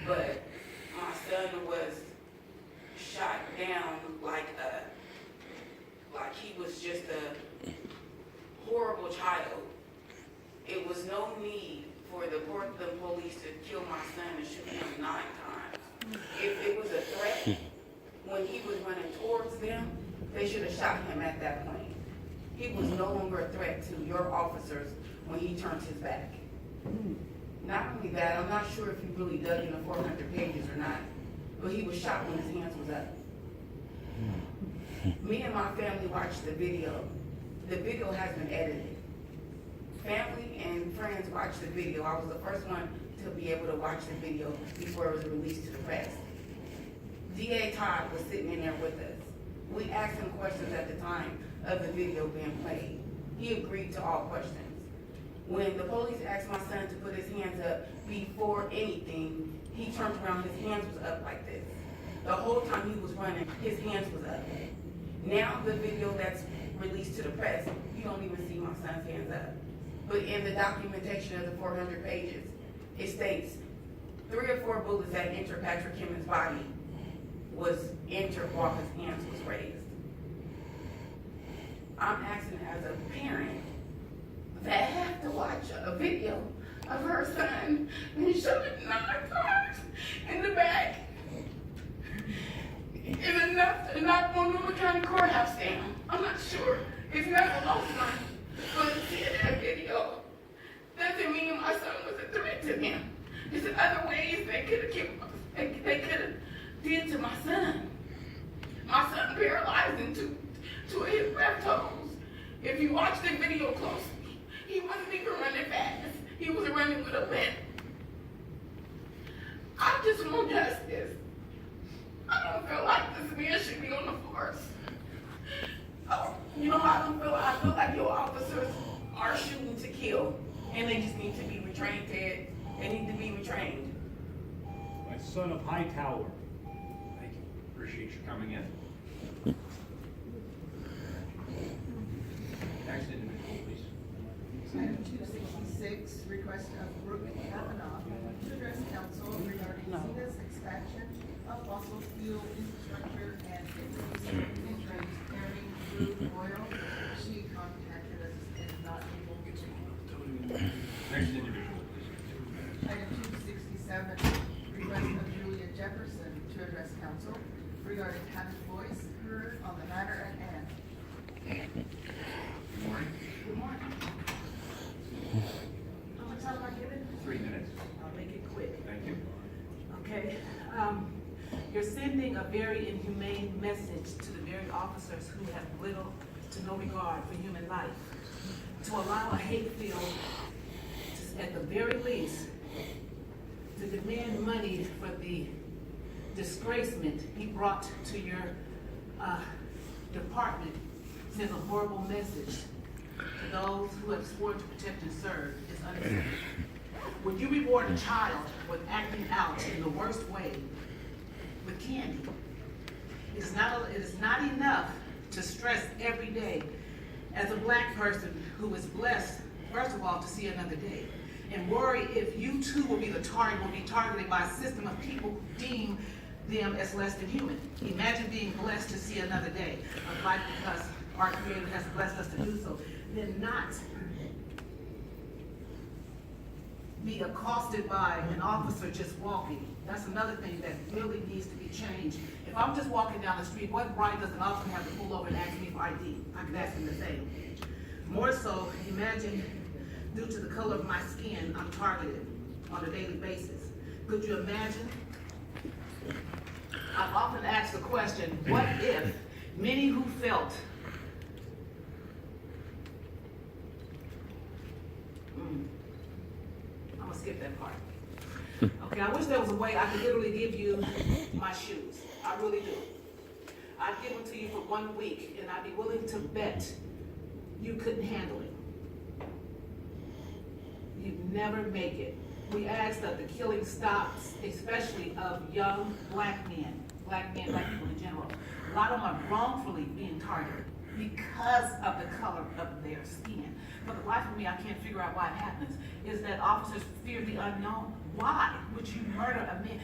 but my son was shot down like he was just a horrible child. It was no need for the Portland police to kill my son and shoot him 9 times. If it was a threat, when he was running towards them, they should have shot him at that point. He was no longer a threat to your officers when he turned his back. Not only that, I'm not sure if he really dug in the 400 pages or not, but he was shot when his hands was up. Me and my family watched the video. The video has been edited. Family and friends watched the video. I was the first one to be able to watch the video before it was released to the press. DA Todd was sitting in there with us. We asked him questions at the time of the video being played. He agreed to all questions. When the police asked my son to put his hands up before anything, he turned around, his hands was up like this. The whole time he was running, his hands was up. Now the video that's released to the press, you don't even see my son's hands up. But in the documentation of the 400 pages, it states 3 or 4 bullets that entered Patrick Kimmons' body was entered while his hands was raised. I'm asking as a parent that have to watch a video of her son being shot 9 times in the back is enough to knock Montgomery County Courthouse down. I'm not sure. It's never lost mine. But seeing that video doesn't mean my son was a threat to them. There's other ways they could have killed they could have did to my son. My son paralyzed into 2 of his left toes. If you watch the video closely, he wasn't even running fast. He was running with a limp. I just want justice. I don't feel like this man should be on the force. Oh, you know how I don't feel? I feel like your officers are shooting to kill, and they just need to be retrained, Ted. They need to be retrained. My son of Hightower. Thank you. Appreciate you coming in. Next individual, please. Item 266, request of Brooke Kavanaugh to address council regarding Zena's expansion of fossil fuel infrastructure and interest carrying crude oil. She contacted us and is not able to. Next individual, please. Item 267, request of Julia Jefferson to address council regarding having voice heard on the matter at hand. Good morning. Good morning. How much time am I given? 3 minutes. I'll make it quick. Thank you. Okay. You're sending a very inhumane message to the very officers who have little to no regard for human life. To allow a hate field, at the very least, to demand money for the disgracement he brought to your department sends a horrible message to those who have sworn to protect and serve is unacceptable. When you reward a child with acting out in the worst way with candy, it is not enough to stress every day as a black person who is blessed, first of all, to see another day, and worry if you too will be targeted by a system of people who deem them as less than human. Imagine being blessed to see another day of life because our Creator has blessed us to do so, then not be accosted by an officer just walking. That's another thing that really needs to be changed. If I'm just walking down the street, what right does an officer have to pull over and ask me for ID? I could ask him the same. More so, imagine due to the color of my skin, I'm targeted on a daily basis. Could you imagine? I've often asked the question, what if many who felt I'm gonna skip that part. Okay, I wish there was a way I could literally give you my shoes. I really do. I'd give them to you for 1 week, and I'd be willing to bet you couldn't handle it. You'd never make it. We ask that the killing stops, especially of young black men, black people in general. A lot of them are wrongfully being targeted because of the color of their skin. For the life of me, I can't figure out why it happens. Is that officers fear the unknown? Why would you murder a man?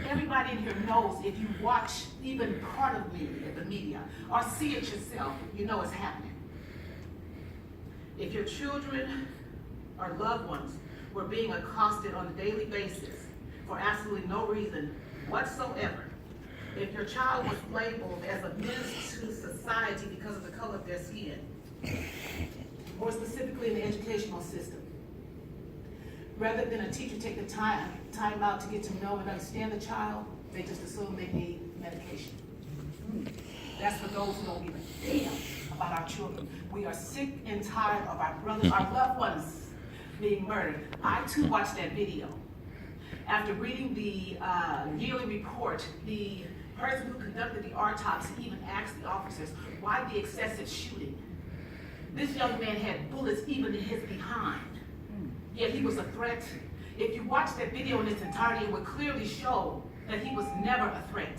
everybody in here knows, if you watch even part of me at the media or see it yourself, you know it's happening. If your children or loved ones were being accosted on a daily basis for absolutely no reason whatsoever, if your child was labeled as a menace to society because of the color of their skin, more specifically in the educational system, rather than a teacher take the time out to get to know and understand the child, they just assume they need medication. That's for those who don't give a damn about our children. We are sick and tired of our brothers, our loved ones being murdered. I too watched that video. After reading the yearly report, the person who conducted the autopsy even asked the officers, why the excessive shooting? This young man had bullets even in his behind, yet he was a threat. If you watch that video in its entirety, it would clearly show that he was never a threat.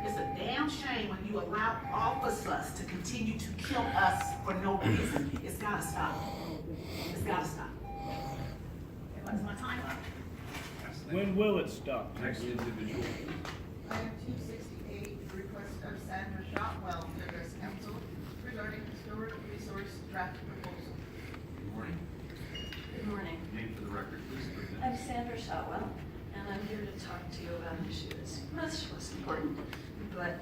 It's a damn shame when you allow officers to continue to kill us for no reason. It's gotta stop. It's gotta stop. What's my time up? When will it stop? Next individual. Item 268, request of Sandra Shotwell to address council regarding historic resource draft proposal. Good morning. Good morning. Name for the record, please. I'm Sandra Shotwell, and I'm here to talk to you about an issue that's much less important, but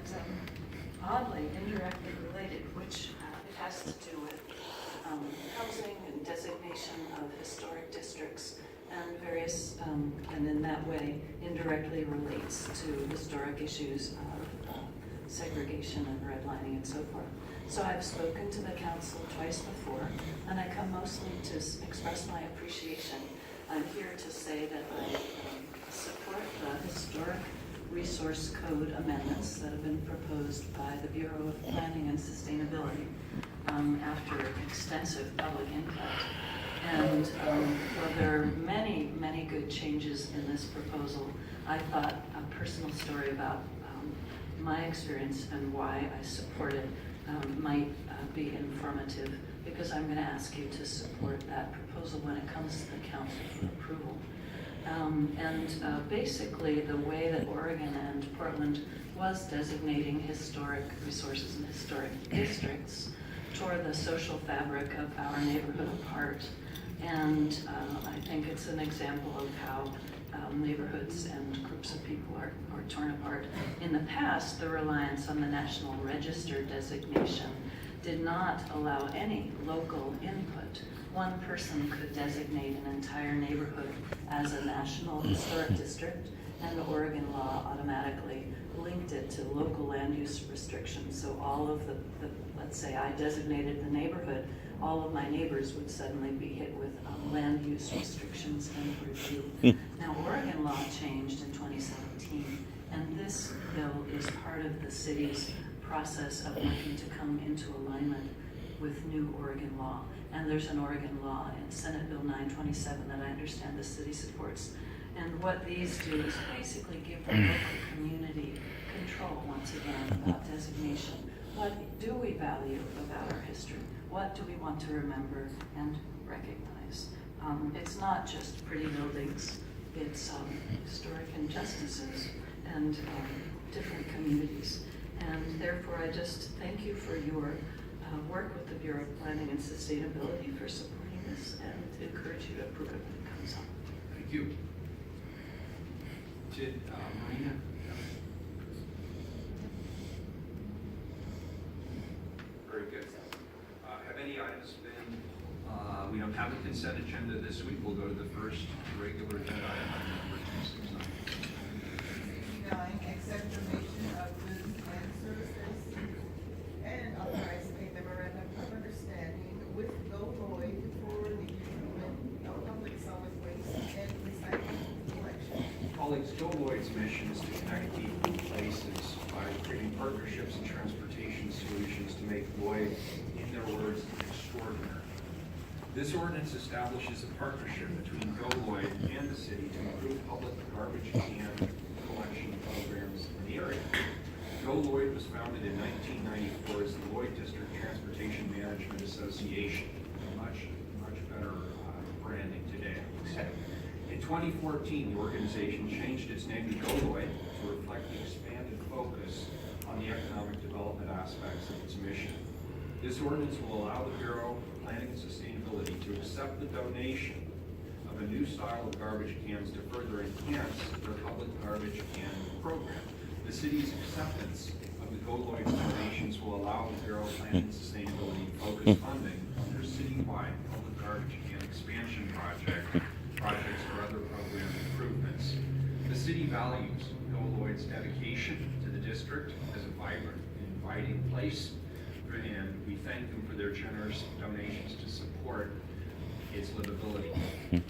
oddly indirectly related, which it has to do with housing and designation of historic districts and various, and in that way indirectly relates to historic issues of segregation and redlining and so forth. So I've spoken to the council twice before, and I come mostly to express my appreciation. I'm here to say that I support the historic resource code amendments that have been proposed by the Bureau of Planning and Sustainability after extensive public input. And while there are many, many good changes in this proposal, I thought a personal story about my experience and why I support it might be informative, because I'm going to ask you to support that proposal when it comes to the council for approval. Basically, the way that Oregon and Portland was designating historic resources and historic districts tore the social fabric of our neighborhood apart. And I think it's an example of how neighborhoods and groups of people are torn apart. In the past, the reliance on the National Register designation did not allow any local input. One person could designate an entire neighborhood as a national historic district, and the Oregon law automatically linked it to local land use restrictions. So all of the let's say I designated the neighborhood, all of my neighbors would suddenly be hit with land use restrictions and review. Now, Oregon law changed in 2017, and this bill is part of the city's process of looking to come into alignment with new Oregon law. And there's an Oregon law in Senate Bill 927 that I understand the city supports. And what these do is basically give the local community control once again about designation. What do we value about our history? What do we want to remember and recognize? It's not just pretty buildings, it's historic injustices and different communities. And therefore, I just thank you for your work with the Bureau of Planning and Sustainability for supporting this, and encourage you to approve it when it comes up. Thank you. Did Marina? Very good. Have any items been, we don't have a consent agenda this week. We'll go to the first regular agenda item, number 269. 69, accept donation of goods and services and authorize a memorandum of understanding with Go Lloyd for the improvement of public solid waste and recycling collection. Colleagues, Go Lloyd's mission is to connect people to places by creating partnerships and transportation solutions to make Lloyd, in their words, extraordinary. This ordinance establishes a partnership between Go Lloyd and the city to improve public garbage can collection programs in the area. Go Lloyd was founded in 1994 as the Lloyd District Transportation Management Association. Much better branding today, I would say. In 2014, the organization changed its name to Go Lloyd to reflect the expanded focus on the economic development aspects of its mission. This ordinance will allow the Bureau of Planning and Sustainability to accept the donation of a new style of garbage cans to further enhance their public garbage can program. The city's acceptance of the Go Lloyd donations will allow the Bureau of Planning and Sustainability to focus funding on their citywide public garbage can expansion projects or other program improvements. The city values Go Lloyd's dedication to the district as a vibrant and inviting place, and we thank them for their generous donations to support its livability.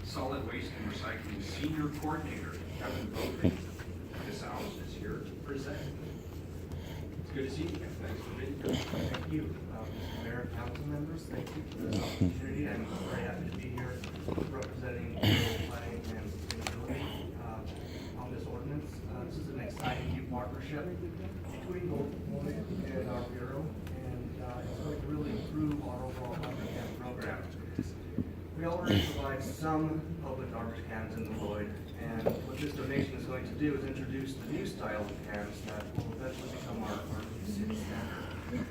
Solid Waste and Recycling Senior Coordinator Kevin Bowden DeSauce is here to present. It's good to see you. Thanks for being here. Thank you, Mr. Mayor, council members. Thank you for this opportunity. I'm very happy to be here representing the planning and sustainability on this ordinance. This is an exciting new partnership between both Lloyd and our bureau, and it's going to really improve our overall garbage can program. We already provide some public garbage cans in the Lloyd, and what this donation is going to do is introduce the new style of cans that will eventually become our new city standard.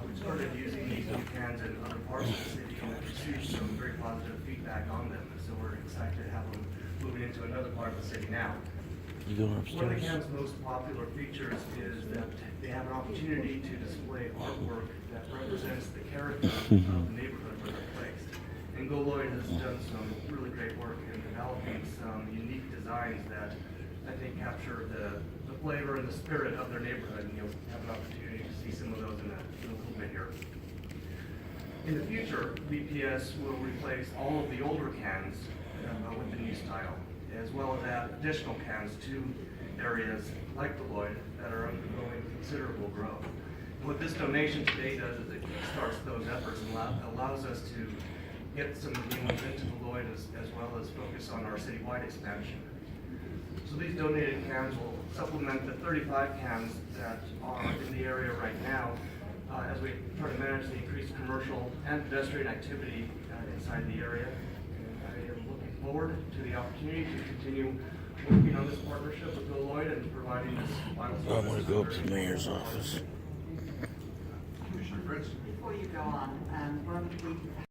We've started using these new cans in other parts of the city and have received some very positive feedback on them, so we're excited to have them moving into another part of the city now. One of the can's most popular features is that they have an opportunity to display artwork that represents the character of the neighborhood where they're placed. And Go Lloyd has done some really great work in developing some unique designs that I think capture the flavor and the spirit of their neighborhood, and you'll have an opportunity to see some of those in a little bit here. In the future, BPS will replace all of the older cans with the new style, as well as add additional cans to areas like the Lloyd that are undergoing considerable growth. And what this donation today does is it kickstarts those efforts and allows us to get some new ones into the Lloyd as well as focus on our citywide expansion. So these donated cans will supplement the 35 cans that are in the area right now as we try to manage the increased commercial and pedestrian activity inside the area. And I am looking forward to the opportunity to continue working on this partnership with Go Lloyd and providing this vital service. I'm going to go up to the mayor's office. Commissioner Fritz? Before you go on, we're